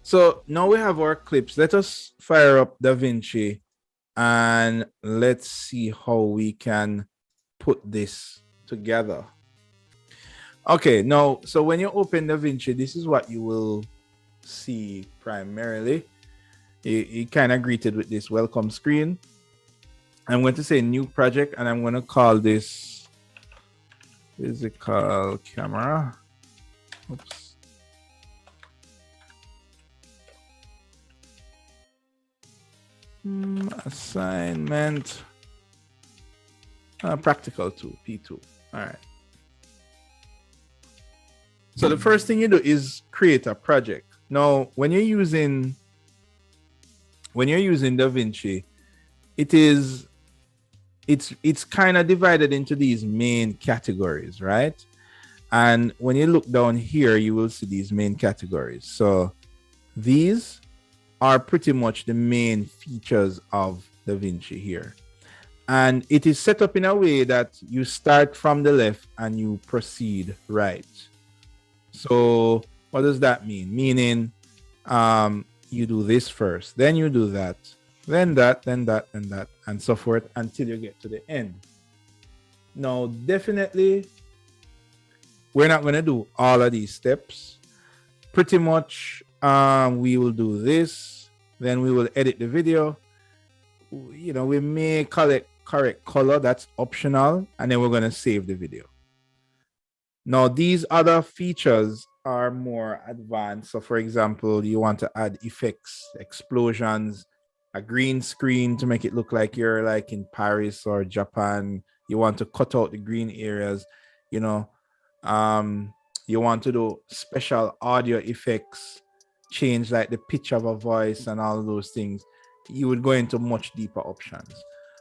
So now we have our clips. Let us fire up DaVinci and let's see how we can put this together. Okay, now, so when you open DaVinci, this is what you will see primarily. You kind of greeted with this welcome screen. I'm going to say new project, and I'm going to call this physical camera. Oops. Assignment. Practical 2, P2. All right. So the first thing you do is create a project. Now, when you're using DaVinci, it's kind of divided into these main categories, right? And when you look down here, you will see these main categories. So these are pretty much the main features of DaVinci here. And it is set up in a way that you start from the left and you proceed right. So what does that mean? Meaning you do this first, then you do that, then that, then that, and that, and so forth until you get to the end. Now, definitely, we're not going to do all of these steps. Pretty much, we will do this, then we will edit the video. You know, we may correct color, that's optional, and then we're going to save the video. Now, these other features are more advanced. So, for example, you want to add effects, explosions, a green screen to make it look like you're like in Paris or Japan. You want to cut out the green areas, you know. You want to do special audio effects, change like the pitch of a voice and all of those things. You would go into much deeper options.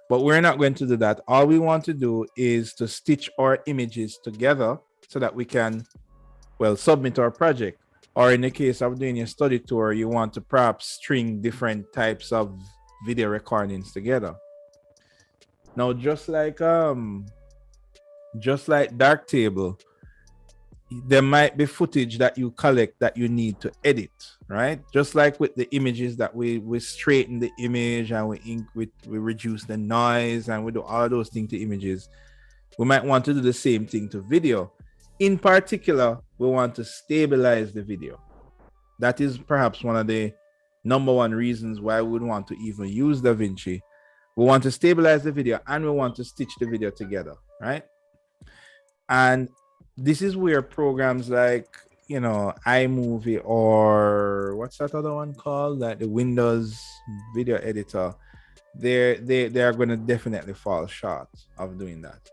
But we're not going to do that. All we want to do is to stitch our images together so that we can, well, submit our project. Or in the case of doing a study tour, you want to perhaps string different types of video recordings together. Now, just like Darktable, there might be footage that you collect that you need to edit, right? Just like with the images that we straighten the image and we reduce the noise and we do all of those things to images. We might want to do the same thing to video. In particular, we want to stabilize the video. That is perhaps one of the number one reasons why we would want to even use DaVinci. We want to stabilize the video and we want to stitch the video together, right? And this is where programs like, you know, iMovie or what's that other one called? Like the Windows video editor, they are going to definitely fall short of doing that.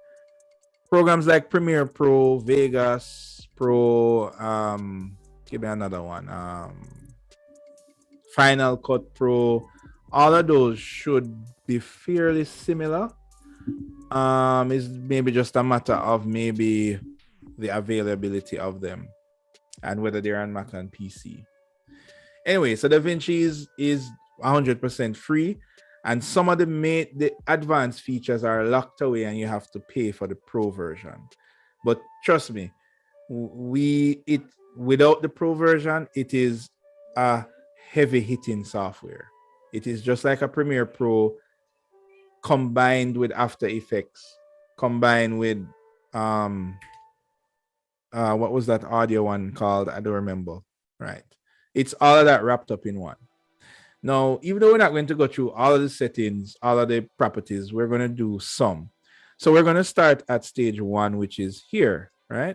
Programs like Premiere Pro, Vegas Pro, give me another one, Final Cut Pro, all of those should be fairly similar. It's maybe just a matter of maybe the availability of them and whether they're on Mac and PC. Anyway, so DaVinci is 100% free, and some of the advanced features are locked away and you have to pay for the pro version. But trust me, without the pro version, it is a heavy hitting software. It is just like a Premiere Pro combined with After Effects, combined with what was that audio one called? I don't remember. Right. It's all of that wrapped up in one. Now, even though we're not going to go through all of the settings, all of the properties, we're going to do some. So we're going to start at stage 1, which is here, right?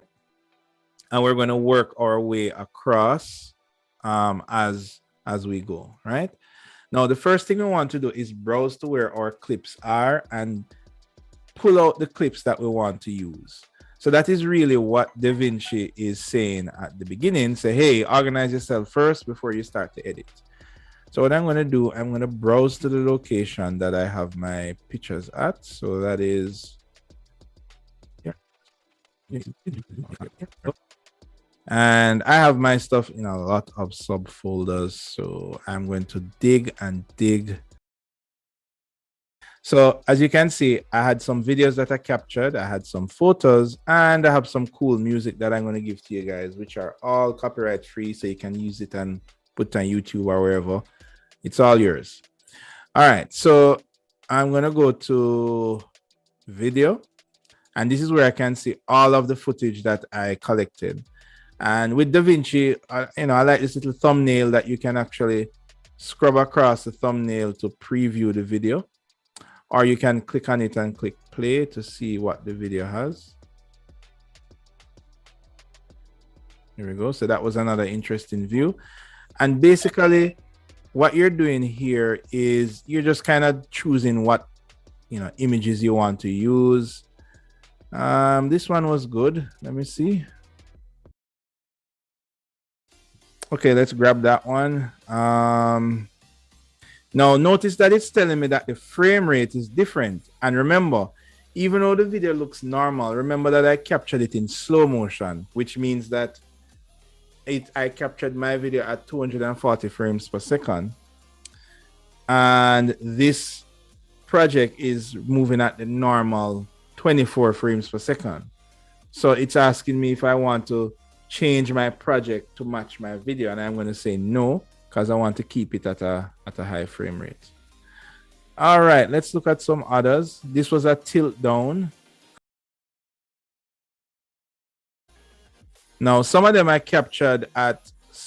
And we're going to work our way across as we go, right? Now, the first thing we want to do is browse to where our clips are and pull out the clips that we want to use. So that is really what DaVinci is saying at the beginning. Say, hey, organize yourself first before you start to edit. So what I'm going to do, I'm going to browse to the location that I have my pictures at. So that is here. And I have my stuff in a lot of subfolders. So I'm going to dig and dig. So as you can see, I had some videos that I captured, I had some photos, and I have some cool music that I'm going to give to you guys, which are all copyright free. So you can use it and put on YouTube or wherever. It's all yours. All right, so I'm gonna go to video, and this is where I can see all of the footage that I collected. And with DaVinci, I like this little thumbnail that you can actually scrub across the thumbnail to preview the video, or you can click on it and click play to see what the video has. Here we go. So that was another interesting view. And basically what you're doing here is you're just kind of choosing what images you want to use. This one was good. Let me see. Okay, let's grab that one. Now notice that it's telling me that the frame rate is different. And remember, even though the video looks normal, remember that I captured it in slow motion, which means that I captured my video at 240 frames per second. And this project is moving at the normal 24 frames per second. So it's asking me if I want to change my project to match my video, and I'm going to say no, because I want to keep it at a high frame rate. All right, let's look at some others. This was a tilt down. Now, some of them I captured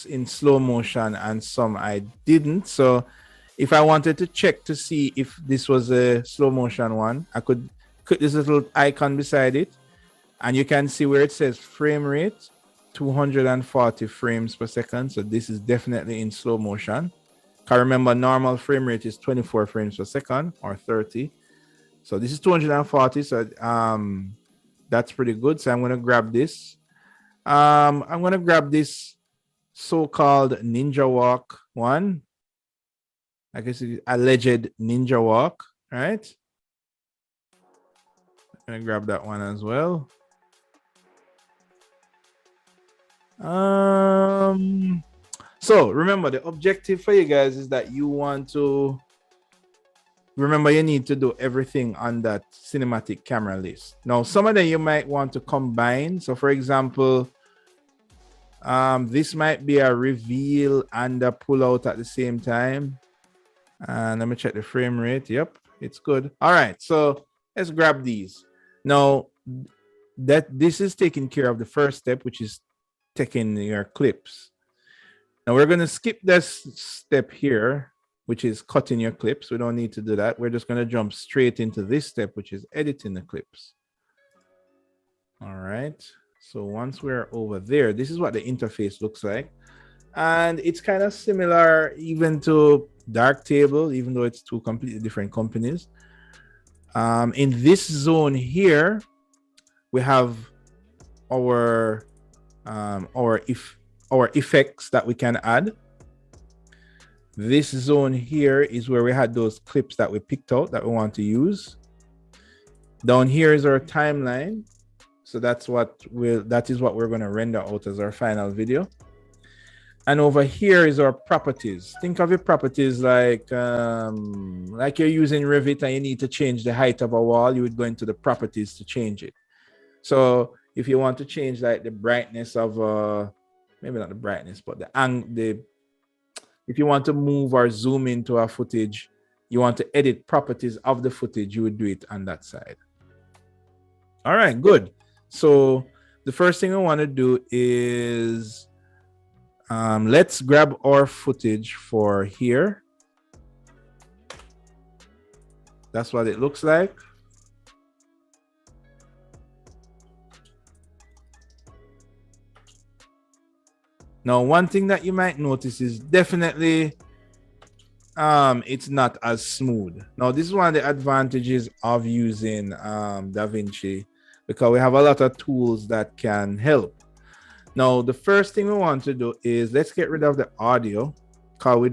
in slow motion and some I didn't. So if I wanted to check to see if this was a slow motion one, I could click this little icon beside it, and you can see where it says frame rate, 240 frames per second. So this is definitely in slow motion. Because remember, normal frame rate is 24 frames per second or 30. So this is 240. So that's pretty good. So I'm going to grab this. I'm going to grab this so-called ninja walk one. I guess it's alleged ninja walk, right? I'm going to grab that one as well. So remember, the objective for you guys is that you want to remember you need to do everything on that cinematic camera list. Now, some of them you might want to combine. So for example, this might be a reveal and a pull out at the same time. And let me check the frame rate. Yep, it's good. All right, so let's grab these. Now, this is taking care of the first step, which is taking your clips. Now we're going to skip this step here, which is cutting your clips. We don't need to do that. We're just going to jump straight into this step, which is editing the clips. All right. So once we're over there, this is what the interface looks like. And it's kind of similar even to Darktable, even though it's two completely different companies. In this zone here, we have our effects that we can add. This zone here is where we had those clips that we picked out that we want to use. Down here is our timeline. So that is what we're going to render out as our final video. And over here is our properties. Think of your properties like you're using Revit and you need to change the height of a wall. You would go into the properties to change it. So if you want to change like the brightness of maybe not the brightness, but if you want to move or zoom into a footage, you want to edit properties of the footage, you would do it on that side. All right, good. So the first thing I want to do is let's grab our footage for here. That's what it looks like. Now, one thing that you might notice is definitely it's not as smooth. Now, this is one of the advantages of using DaVinci, because we have a lot of tools that can help. Now, the first thing we want to do is let's get rid of the audio, because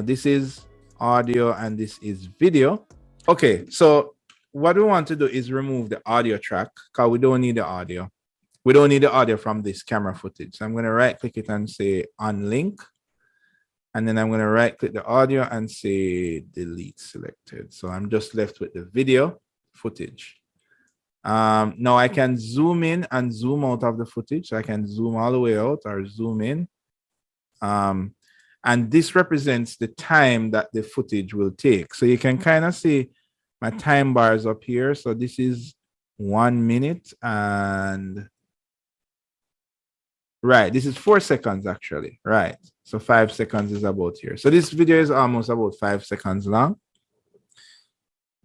this is audio and this is video. Okay, so what we want to do is remove the audio track, because we don't need the audio. We don't need the audio from this camera footage. So I'm going to right click it and say unlink. And then I'm going to right click the audio and say delete selected. So I'm just left with the video footage. Now I can zoom in and zoom out of the footage. So I can zoom all the way out or zoom in. And And this represents the time that the footage will take. So you can kind of see my time bars up here. So this is 1 minute and right, this is 4 seconds actually, right? So 5 seconds is about here. So this video is almost about 5 seconds long.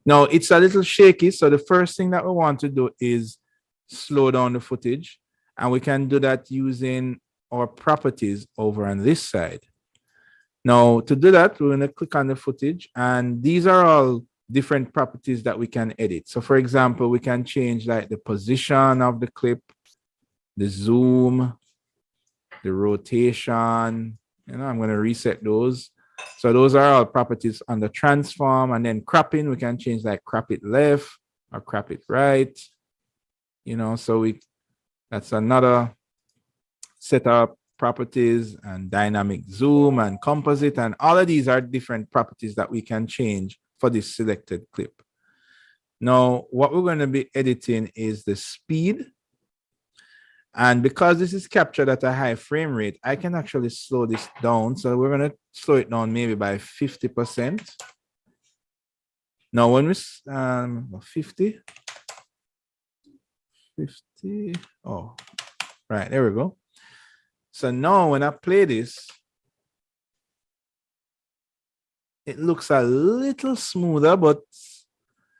Now it's a little shaky. So the first thing that we want to do is slow down the footage. And we can do that using our properties over on this side. Now, to do that, we're going to click on the footage, and these are all different properties that we can edit. So, for example, we can change like the position of the clip, the zoom, the rotation. I'm going to reset those. So those are all properties on the transform. And then cropping, we can change like crop it left or crop it right. So that's another setup. Properties and dynamic zoom and composite, and all of these are different properties that we can change for this selected clip. Now, what we're going to be editing is the speed. And because this is captured at a high frame rate, I can actually slow this down. So we're going to slow it down maybe by 50%. Now, when we 50, oh, right, there we go. So now when I play this, it looks a little smoother, but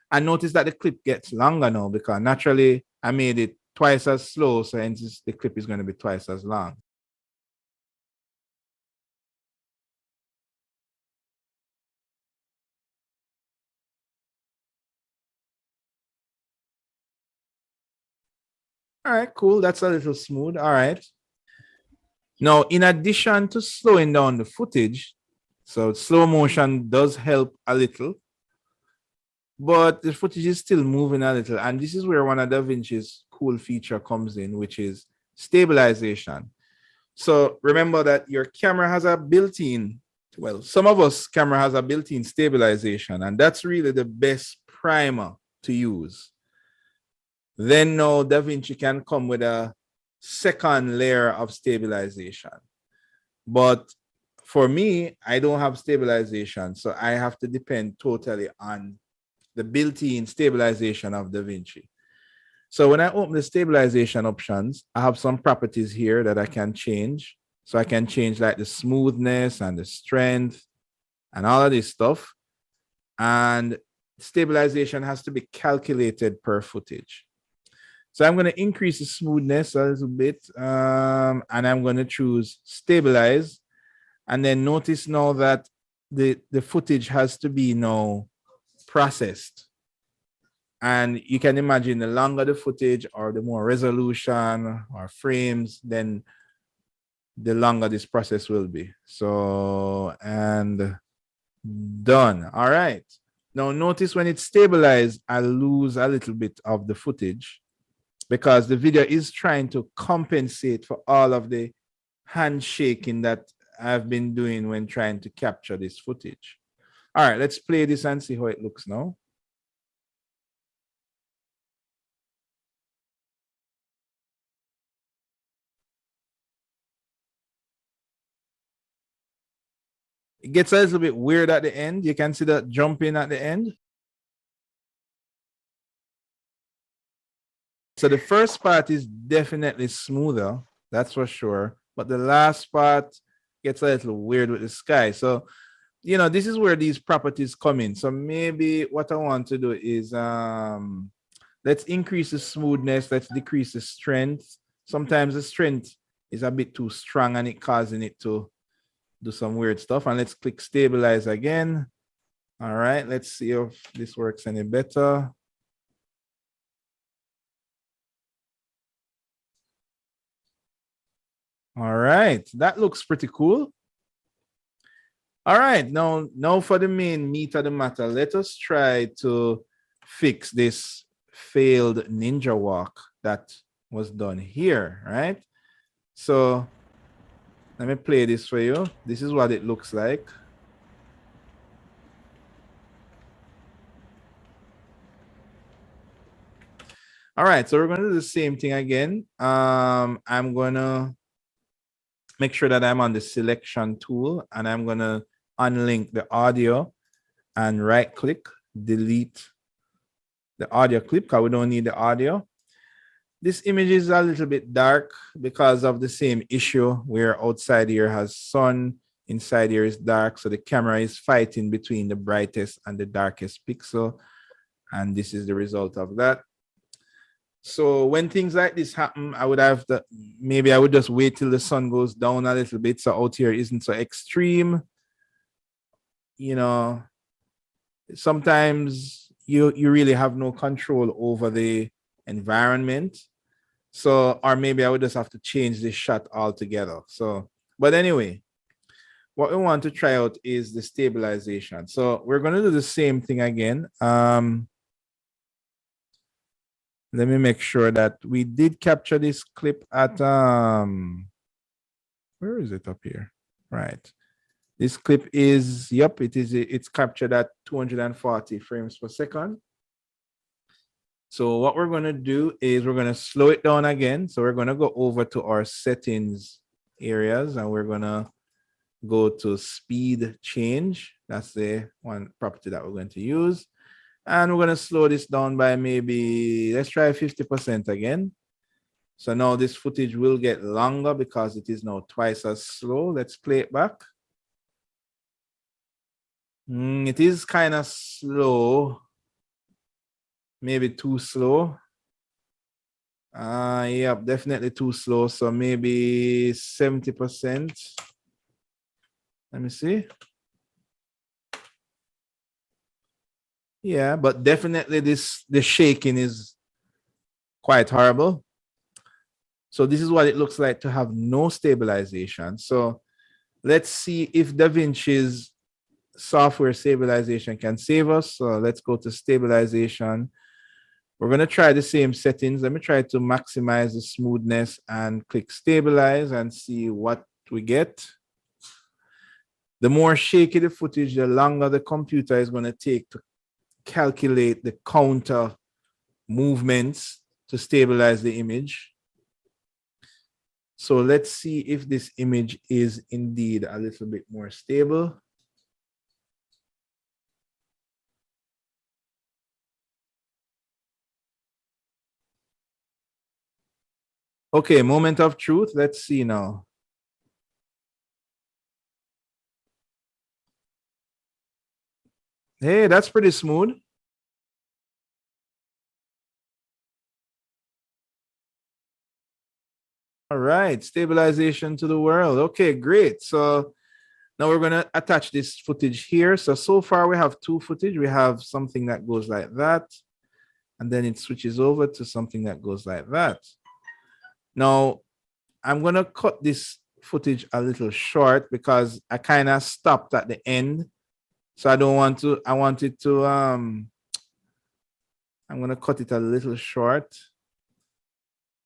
I noticed that the clip gets longer now because naturally I made it twice as slow. So hence the clip is going to be twice as long. All right, cool. That's a little smooth. All right. Now, in addition to slowing down the footage, so slow motion does help a little, but the footage is still moving a little. And this is where one of DaVinci's cool feature comes in, which is stabilization. So remember that your camera has a built-in, well, some of us camera has a built-in stabilization, and that's really the best primer to use. Then now DaVinci can come with a second layer of stabilization. But for me, I don't have stabilization, so I have to depend totally on the built-in stabilization of DaVinci. So when I open the stabilization options, I have some properties here that I can change. So I can change like the smoothness and the strength and all of this stuff. And stabilization has to be calculated per footage. So I'm going to increase the smoothness a little bit. And I'm going to choose stabilize. And then notice now that the footage has to be now processed. And you can imagine the longer the footage or the more resolution or frames, then the longer this process will be. So, and done. All right. Now notice when it's stabilized, I lose a little bit of the footage because the video is trying to compensate for all of the handshaking that I've been doing when trying to capture this footage. All right, let's play this and see how it looks now. It gets a little bit weird at the end. You can see that jumping at the end. So the first part is definitely smoother, that's for sure. But the last part gets a little weird with the sky. So, this is where these properties come in. So maybe what I want to do is let's increase the smoothness, let's decrease the strength. Sometimes the strength is a bit too strong and it causing it to do some weird stuff. And let's click stabilize again. All right, let's see if this works any better. All right, that looks pretty cool. All right, now for the main meat of the matter, let us try to fix this failed ninja walk that was done here, right? So let me play this for you. This is what it looks like. All right, so we're going to do the same thing again. I'm going to make sure that I'm on the selection tool, and I'm going to unlink the audio and right click, delete the audio clip because we don't need the audio. This image is a little bit dark because of the same issue where outside here has sun, inside here is dark. So the camera is fighting between the brightest and the darkest pixel. And this is the result of that. So when things like this happen, I would have to, maybe I would just wait till the sun goes down a little bit so out here isn't so extreme. You know, sometimes you really have no control over the environment. So, or maybe I would just have to change this shot altogether. So, but anyway, what we want to try out is the stabilization. So we're going to do the same thing again. Let me make sure that we did capture this clip at, where is it up here? Right. This clip is, yep, it's captured at 240 frames per second. So what we're going to do is we're going to slow it down again. So we're going to go over to our settings areas and we're going to go to speed change. That's the one property that we're going to use. And we're going to slow this down by maybe, let's try 50% again. So now this footage will get longer because it is now twice as slow. Let's play it back. It is kind of slow. Maybe too slow. Yeah, definitely too slow. So maybe 70%. Let me see. Yeah, but definitely the shaking is quite horrible. So this is what it looks like to have no stabilization. So let's see if DaVinci's software stabilization can save us. So let's go to stabilization. We're going to try the same settings. Let me try to maximize the smoothness and click stabilize and see what we get. The more shaky the footage, the longer the computer is going to take to calculate the counter movements to stabilize the image. So let's see if this image is indeed a little bit more stable. Okay, moment of truth. Let's see now. Hey, that's pretty smooth. All right, stabilization to the world. Okay, great. So now we're going to attach this footage here. So far we have two footage. We have something that goes like that, and then it switches over to something that goes like that. Now, I'm going to cut this footage a little short because I kind of stopped at the end. So I don't want to, I want it to, I'm going to cut it a little short.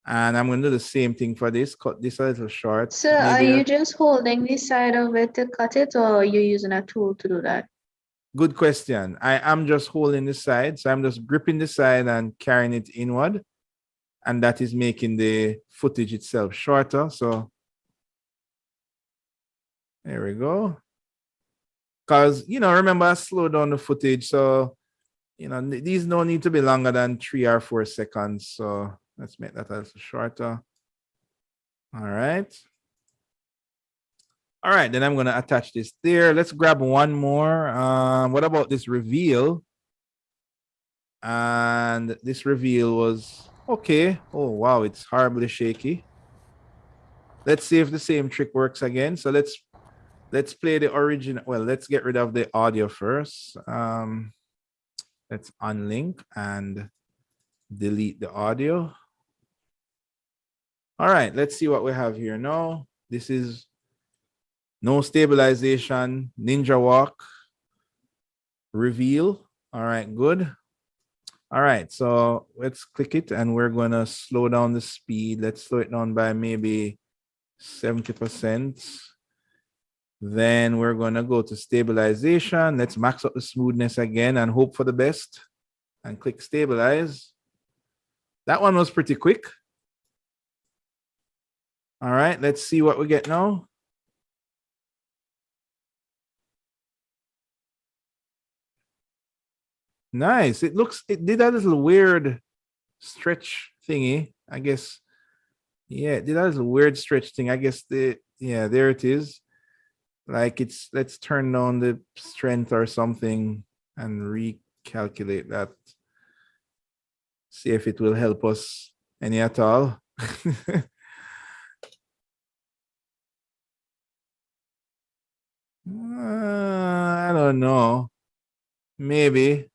And I'm going to do the same thing for this, cut this a little short. So are you just holding the side of it to cut it, or are you using a tool to do that? Good question. I am just holding the side. So I'm just gripping the side and carrying it inward. And that is making the footage itself shorter. So there we go. Because, remember I slowed down the footage. So, these don't need to be longer than 3 or 4 seconds. So let's make that a little shorter. All right. All right, then I'm going to attach this there. Let's grab one more. What about this reveal? And this reveal was okay. Oh, wow, it's horribly shaky. Let's see if the same trick works again. So let's play the original. Well, let's get rid of the audio first. Let's unlink and delete the audio. All right, let's see what we have here now. This is no stabilization, ninja walk, reveal. All right, good. All right, so let's click it and we're going to slow down the speed. Let's slow it down by maybe 70%. Then we're going to go to stabilization. Let's max up the smoothness again and hope for the best and click stabilize. That one was pretty quick. All right, let's see what we get now. Nice. It did a little weird stretch thingy. I guess, yeah, it did a little weird stretch thing. I guess yeah, there it is. Like let's turn down the strength or something and recalculate that. See if it will help us any at all. I don't know. Maybe.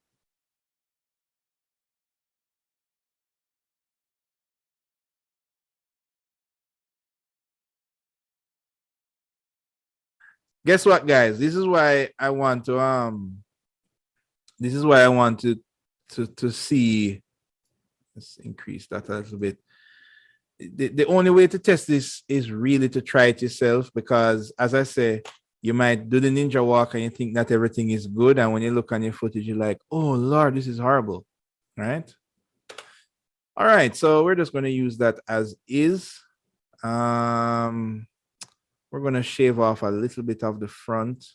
Guess what, guys? This is why I want to see. Let's increase that a little bit. The only way to test this is really to try it yourself, because as I say, you might do the ninja walk and you think that everything is good, and when you look on your footage, you're like, oh Lord, this is horrible. Right? All right, so we're just going to use that as is. We're going to shave off a little bit of the front.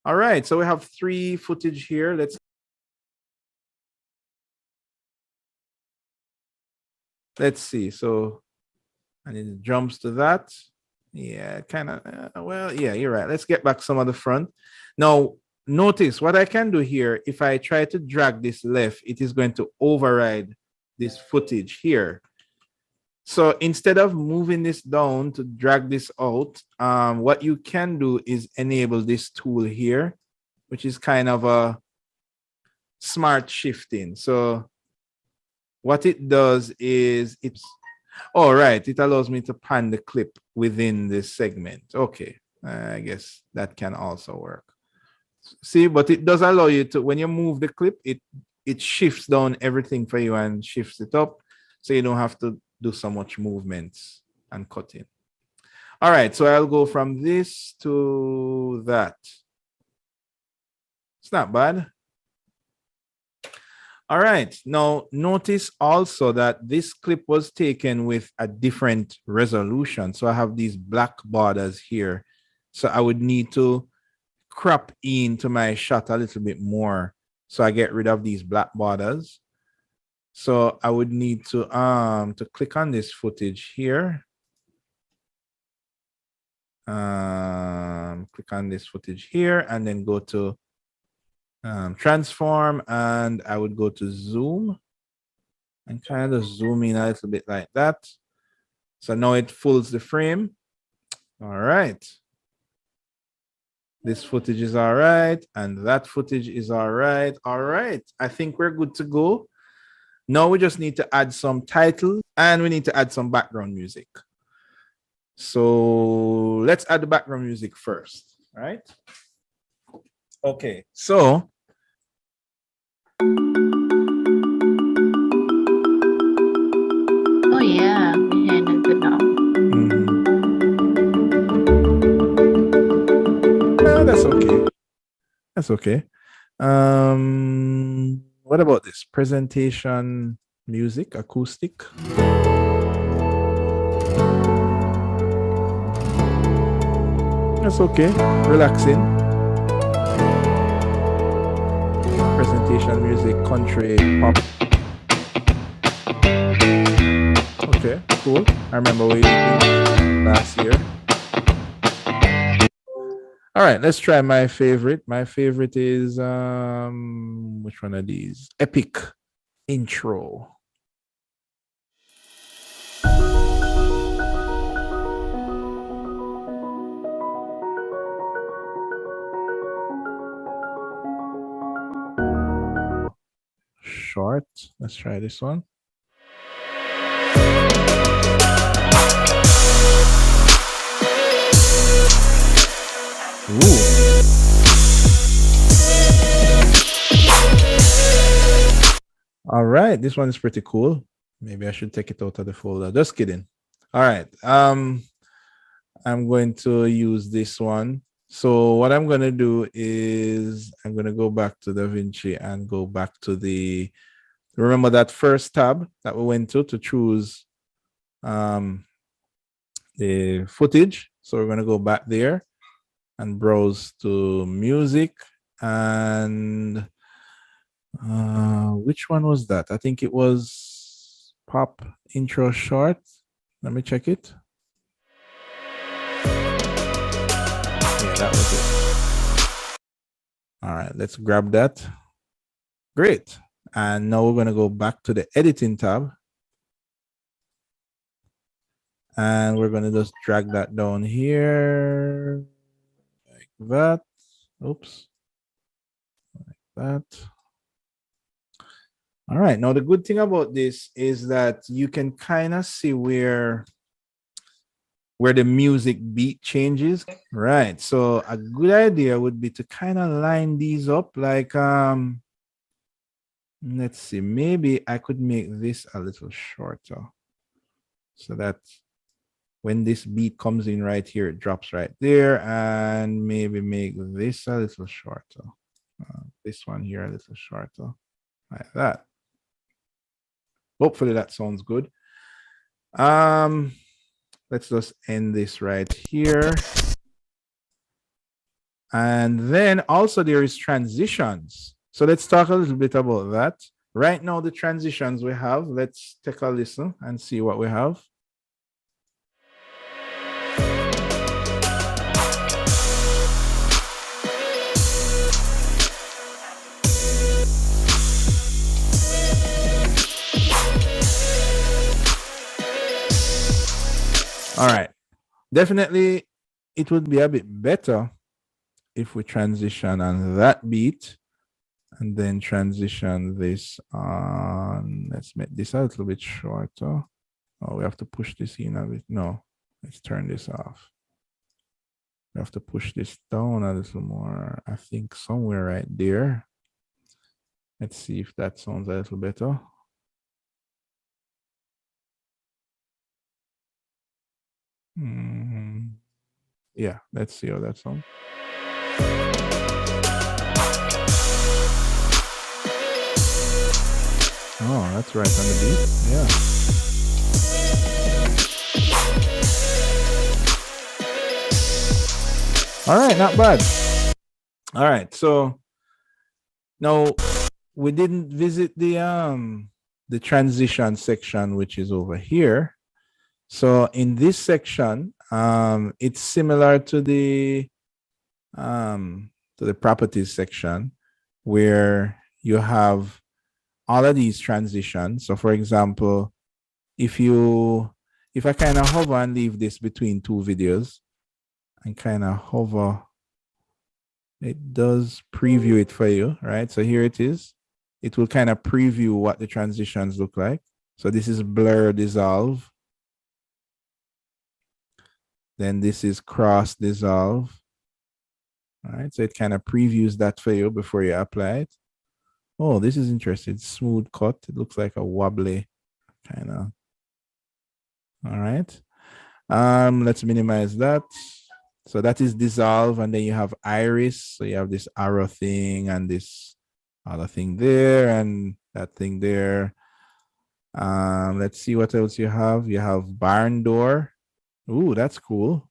All right, so we have 3 footage here. Let's see. So, and it jumps to that. Yeah, kind of. Well, yeah, you're right. Let's get back some of the front. Now, notice what I can do here. If I try to drag this left, it is going to override this footage here. So instead of moving this down to drag this out, what you can do is enable this tool here, which is kind of a smart shifting. So what it does is all right, it allows me to pan the clip within this segment. Okay, I guess that can also work. See, but it does allow you to, when you move the clip, it shifts down everything for you and shifts it up, so you don't have to do so much movements and cutting. All right, so I'll go from this to that. It's not bad. All right, now notice also that this clip was taken with a different resolution. So I have these black borders here. So I would need to crop into my shot a little bit more, so I get rid of these black borders. So I would need to click on this footage here. Click on this footage here and then go to transform, and I would go to zoom and kind of zoom in a little bit like that. So now it fills the frame. All right. This footage is all right, and that footage is all right. All right, I think we're good to go. Now we just need to add some titles and we need to add some background music. So let's add the background music first, right? Okay, so Oh yeah, we're hearing it good now. That's okay. That's okay. What about this presentation music, acoustic? That's okay. Relaxing. Presentation music, country, pop. Okay, cool. I remember we did last year. All right, let's try my favorite. My favorite is which one of these? Epic intro. Short. Let's try this one. Ooh. All right, this one is pretty cool. Maybe I should take it out of the folder. Just kidding. All right. I'm going to use this one. So what I'm going to do is I'm going to go back to DaVinci and go back to remember that first tab that we went to choose the footage. So we're going to go back there and browse to music. And which one was that? I think it was pop intro short. Let me check it. Yeah, that was it. All right, let's grab that. Great. And now we're going to go back to the editing tab. And we're going to just drag that down here like that. Oops. Like that. All right. Now, the good thing about this is that you can kind of see where the music beat changes. Right. So a good idea would be to kind of line these up like, let's see, maybe I could make this a little shorter so that when this beat comes in right here, it drops right there, and maybe make this a little shorter. This one here a little shorter, like that. Hopefully that sounds good. Let's just end this right here. And then also there is transitions. So let's talk a little bit about that. Right now, the transitions we have, let's take a listen and see what we have. All right. Definitely, it would be a bit better if we transition on that beat and then transition this on. Let's make this a little bit shorter. Oh, we have to push this in a bit. No, let's turn this off. We have to push this down a little more. I think somewhere right there. Let's see if that sounds a little better. Yeah, let's see how that sounds. Oh, that's right on the beat. Yeah. All right, not bad. All right, so now we didn't visit the transition section, which is over here. So in this section, it's similar to the properties section, where you have all of these transitions. So for example, if I kind of hover and leave this between two videos and kind of hover, it does preview it for you, right? So here it is. It will kind of preview what the transitions look like. So this is blur dissolve. Then this is cross dissolve. All right, so it kind of previews that for you before you apply it. Oh, this is interesting. Smooth cut. It looks like a wobbly kind of. All right. Let's minimize that. So that is dissolve, and then you have iris. So you have this arrow thing and this other thing there and that thing there. Let's see what else you have. You have barn door. Ooh, that's cool.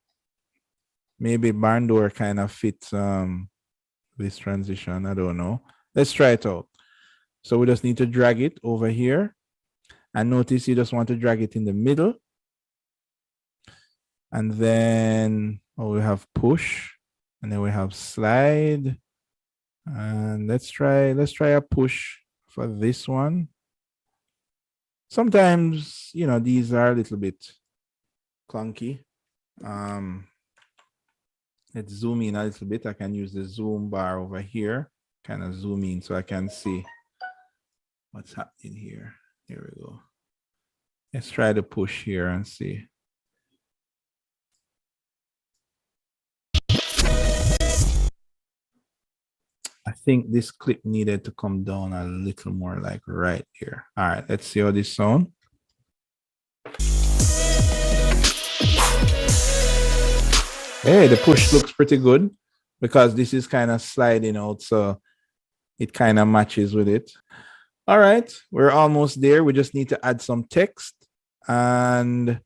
Maybe barn door kind of fits this transition. I don't know. Let's try it out. So we just need to drag it over here. And notice you just want to drag it in the middle. And then we have push. And then we have slide. And let's try a push for this one. Sometimes, these are a little bit clunky. Let's zoom in a little bit. I can use the zoom bar over here, kind of zoom in so I can see what's happening here. Here we go. Let's try the push here and see. I think this clip needed to come down a little more, like right here. All right, let's see how this sounds. Hey, the push looks pretty good because this is kind of sliding out, so it kind of matches with it. All right, we're almost there. We just need to add some text. And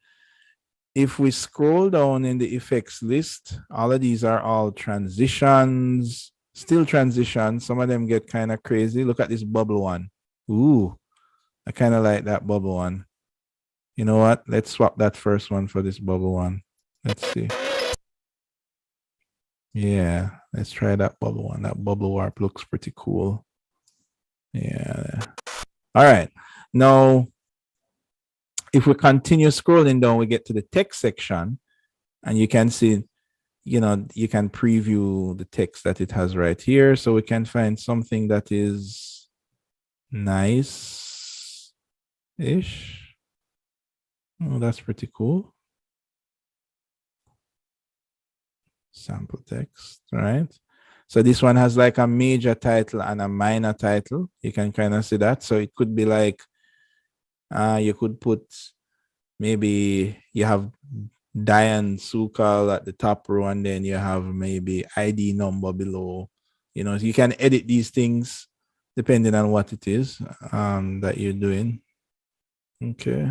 if we scroll down in the effects list, all of these are all transitions, still transitions. Some of them get kind of crazy. Look at this bubble one. Ooh, I kind of like that bubble one. You know what? Let's swap that first one for this bubble one. Let's see. Yeah, let's try that bubble one. That bubble warp looks pretty cool. Yeah. All right. Now, if we continue scrolling down, we get to the text section, and you can see, you can preview the text that it has right here. So we can find something that is nice-ish. Oh, that's pretty cool. Sample text, right? So this one has like a major title and a minor title. You can kind of see that. So it could be like, you could put, maybe you have Diane Sukal at the top row, and then you have maybe ID number below. You can edit these things depending on what it is that you're doing. Okay,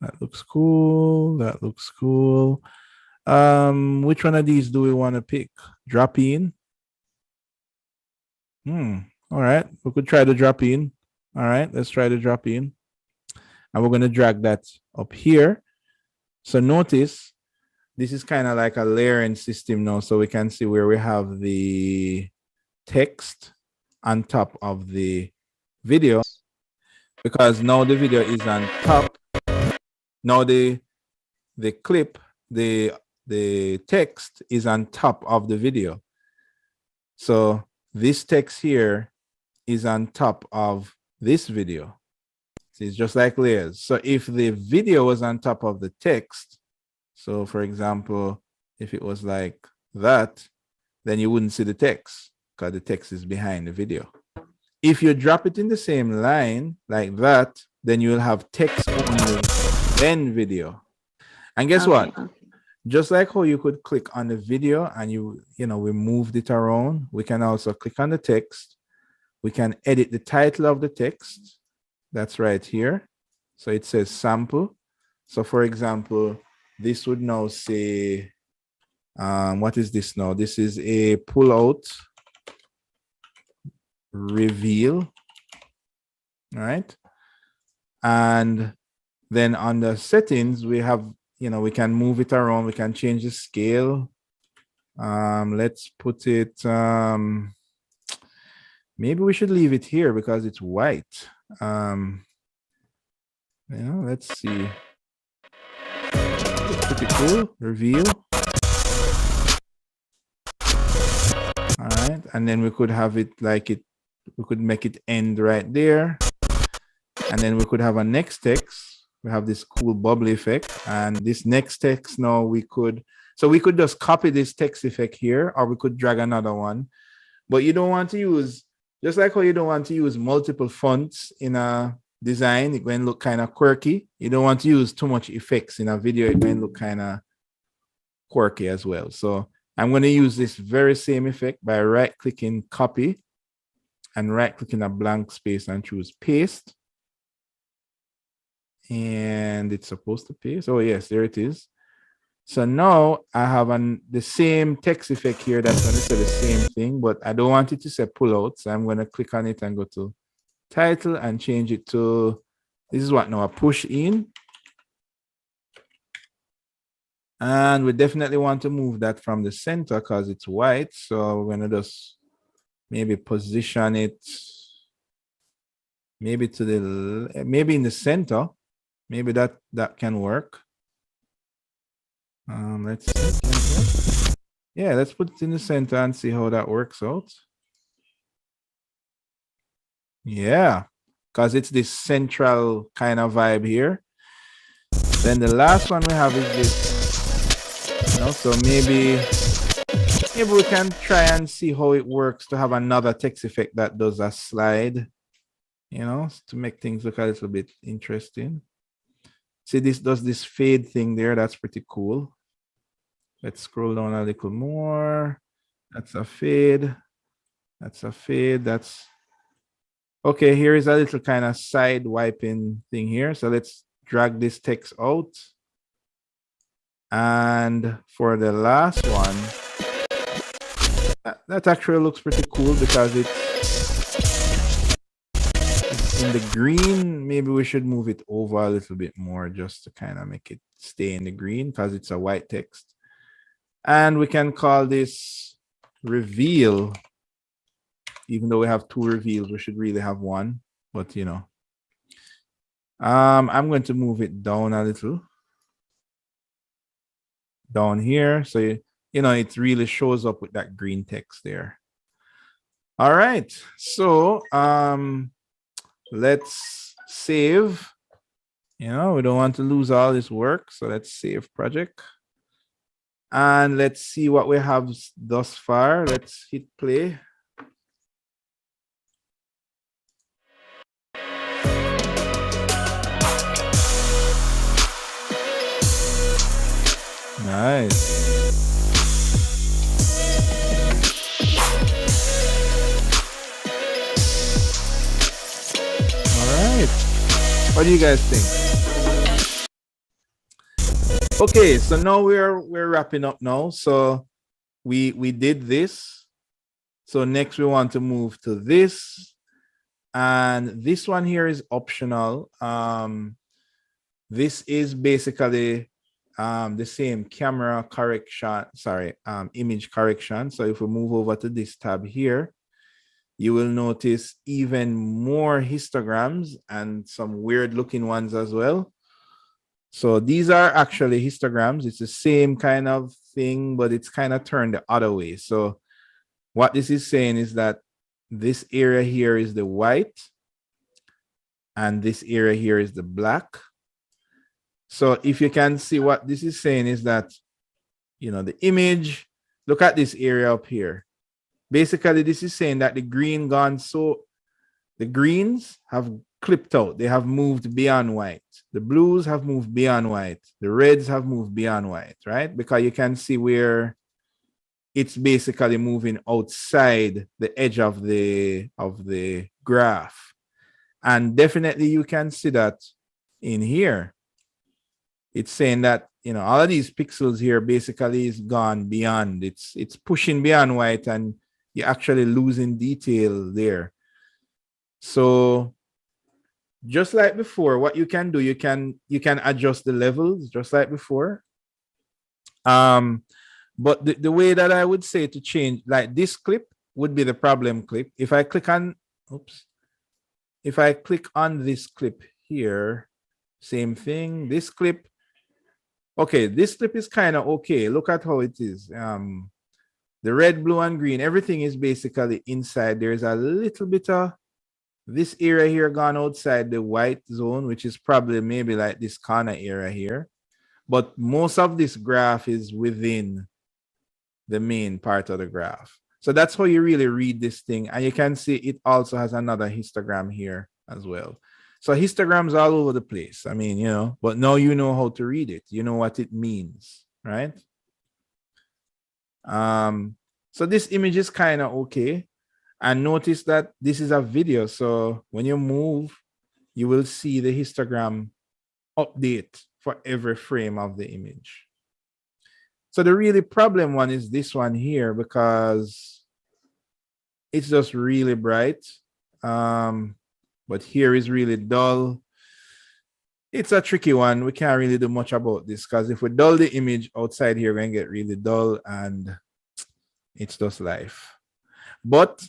that looks cool. That looks cool. Which one of these do we want to pick? Drop in. All right, we could try to drop in. All right, let's try to drop in. And we're going to drag that up here. So notice this is kind of like a layering system now. So we can see where we have the text on top of the video, because now the video is on top. Now the clip, the text is on top of the video. So this text here is on top of this video. It's just like layers. So if the video was on top of the text, so for example, if it was like that, then you wouldn't see the text because the text is behind the video. If you drop it in the same line like that, then you will have text only, then video. And guess what? Just like how you could click on the video and we moved it around, we can also click on the text. We can edit the title of the text. That's right here. So it says sample. So for example, this would now say, what is this now? This is a pull out reveal. All right. And then on the settings, we have, we can move it around. We can change the scale. Let's put it, maybe we should leave it here because it's white. Let's see. It's pretty cool. Reveal. All right. And then we could have it like it, we could make it end right there. And then we could have a next text. We have this cool bubble effect. And this next text now we could just copy this text effect here, or we could drag another one. But you don't want to use, just like how you don't want to use multiple fonts in a design, it going to look kind of quirky. You don't want to use too much effects in a video, it going to look kind of quirky as well. So I'm going to use this very same effect by right-clicking copy and right-clicking a blank space and choose paste. And it's supposed to paste. Oh yes, there it is. So now I have the same text effect here that's going to say the same thing, but I don't want it to say pull out. So I'm going to click on it and go to title and change it to, this is what now, a push in. And we definitely want to move that from the center because it's white. So we're going to just maybe position it maybe in the center. Maybe that can work. Let's see. Yeah, let's put it in the center and see how that works out. Yeah, because it's this central kind of vibe here. Then the last one we have is this. So maybe we can try and see how it works to have another text effect that does a slide, to make things look a little bit interesting. See, this does this fade thing there. That's pretty cool. Let's scroll down a little more. That's a fade. That's a fade. That's okay. Here is a little kind of side wiping thing here. So let's drag this text out. And for the last one, that actually looks pretty cool because it's in the green. Maybe we should move it over a little bit more just to kind of make it stay in the green because it's a white text. And we can call this reveal. Even though we have two reveals, we should really have one. But you know, I'm going to move it down a little. Down here. So you know, it really shows up with that green text there. All right. So let's save. You know, we don't want to lose all this work. So let's save project. And let's see what we have thus far. Let's hit play. Nice. All right. What do you guys think? Okay, so now we're wrapping up now. So we did this. So next we want to move to this. And this one here is optional. This is basically the same camera correction, image correction. So if we move over to this tab here, you will notice even more histograms and some weird looking ones as well. So these are actually histograms. It's the same kind of thing, but it's kind of turned the other way. So what this is saying is that this area here is the white and this area here is the black. So if you can see, what this is saying is that, you know, the image, look at this area up here. Basically, this is saying that the green gone, so the greens have clipped out. They have moved beyond white. The blues have moved beyond white. The reds have moved beyond white, right? Because you can see where it's basically moving outside the edge of the graph. And definitely you can see that in here. It's saying that, you know, all of these pixels here basically is gone beyond. It's pushing beyond white and you're actually losing detail there. So just like before, what you can do, you can adjust the levels just like before. But the way that I would say to change, like this clip would be the problem clip. If I click on, if I click on this clip here, same thing, this clip. Okay, this clip is kind of okay. Look at how it is. The red, blue, and green, everything is basically inside. There's a little bit of this area here gone outside the white zone, which is probably maybe like this corner area here. But most of this graph is within the main part of the graph. So that's how you really read this thing. And you can see it also has another histogram here as well. So histograms all over the place. I mean, you know, but now you know how to read it. You know what it means, right? So this image is kind of okay. And notice that this is a video. So when you move, you will see the histogram update for every frame of the image. So the really problem one is this one here because it's just really bright. But here is really dull. It's a tricky one. We can't really do much about this because if we dull the image outside here, we're going to get really dull and it's just life. But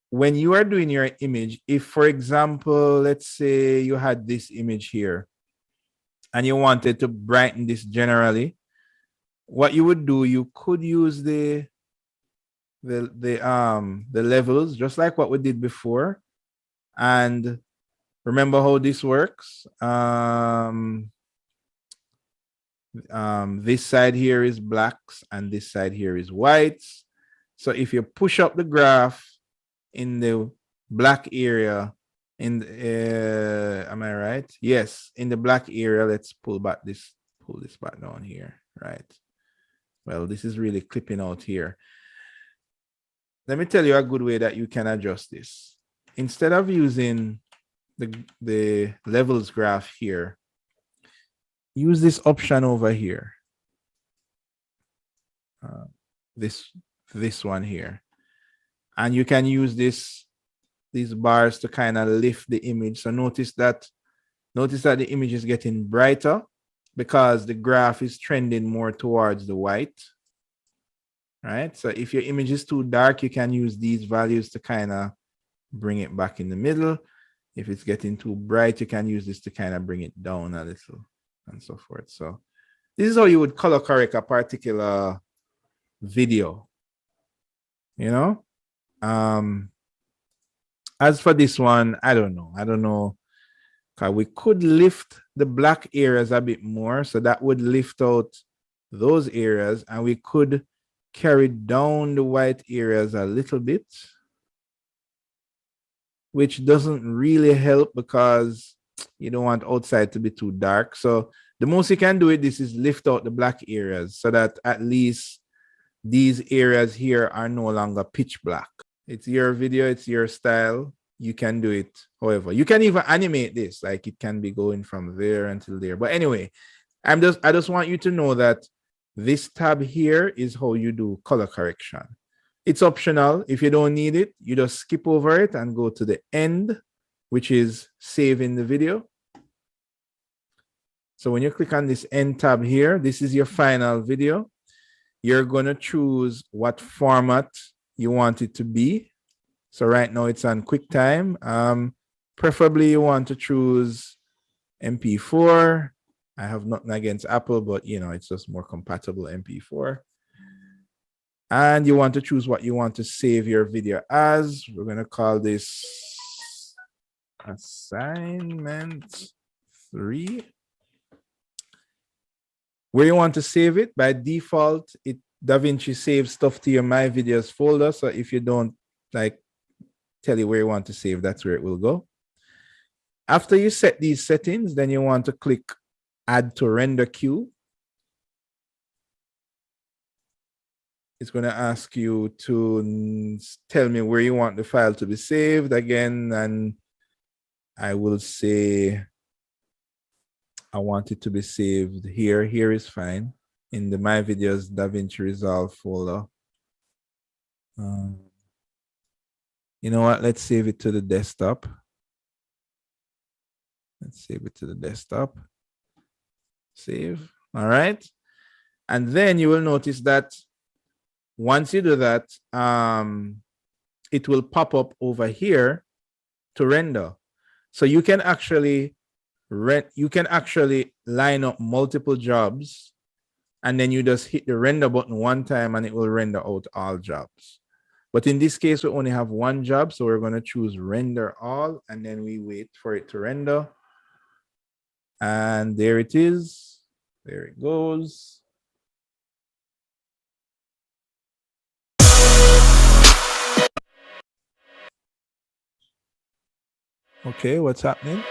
when you are doing your image, if, for example, let's say you had this image here and you wanted to brighten this generally, what you would do, you could use the levels, just like what we did before. And remember how this works. This side here is blacks and this side here is whites. So if you push up the graph in the black area, am I right? Yes, in the black area, let's pull this back down here, right? Well, this is really clipping out here. Let me tell you a good way that you can adjust this. Instead of using the levels graph here, use this option over here. uh, this this one here, and you can use these bars to kind of lift the image. So notice that the image is getting brighter because the graph is trending more towards the white, right? So if your image is too dark, you can use these values to kind of bring it back in the middle. If it's getting too bright, you can use this to kind of bring it down a little and so forth. So this is how you would color correct a particular video, you know? As for this one, I don't know. We could lift the black areas a bit more. So that would lift out those areas, and we could carry down the white areas a little bit, which doesn't really help because you don't want outside to be too dark. So the most you can do with this is lift out the black areas so that at least these areas here are no longer pitch black. It's your video, it's your style. You can do it however. You can even animate this, like it can be going from there until there. But anyway, I just want you to know that this tab here is how you do color correction. It's optional. If you don't need it, you just skip over it and go to the end, which is saving the video. So when you click on this end tab here, this is your final video. You're going to choose what format you want it to be. So right now it's on QuickTime. Preferably you want to choose MP4. I have nothing against Apple, but you know, it's just more compatible MP4. And you want to choose what you want to save your video as. We're going to call this assignment 3. Where you want to save it, by default, DaVinci saves stuff to your My Videos folder. So if you don't like tell you where you want to save, that's where it will go. After you set these settings, then you want to click Add to Render Queue. It's going to ask you to tell me where you want the file to be saved again. And I will say I want it to be saved here. Here is fine. In the My Videos DaVinci Resolve folder. You know what? Let's save it to the desktop. Let's save it to the desktop. Save. All right. And then you will notice that once you do that, it will pop up over here to render. So you can actually line up multiple jobs, and then you just hit the render button one time and it will render out all jobs. But in this case, we only have one job, so we're going to choose render all, and then we wait for it to render. And there it is. There it goes. Okay, what's happening?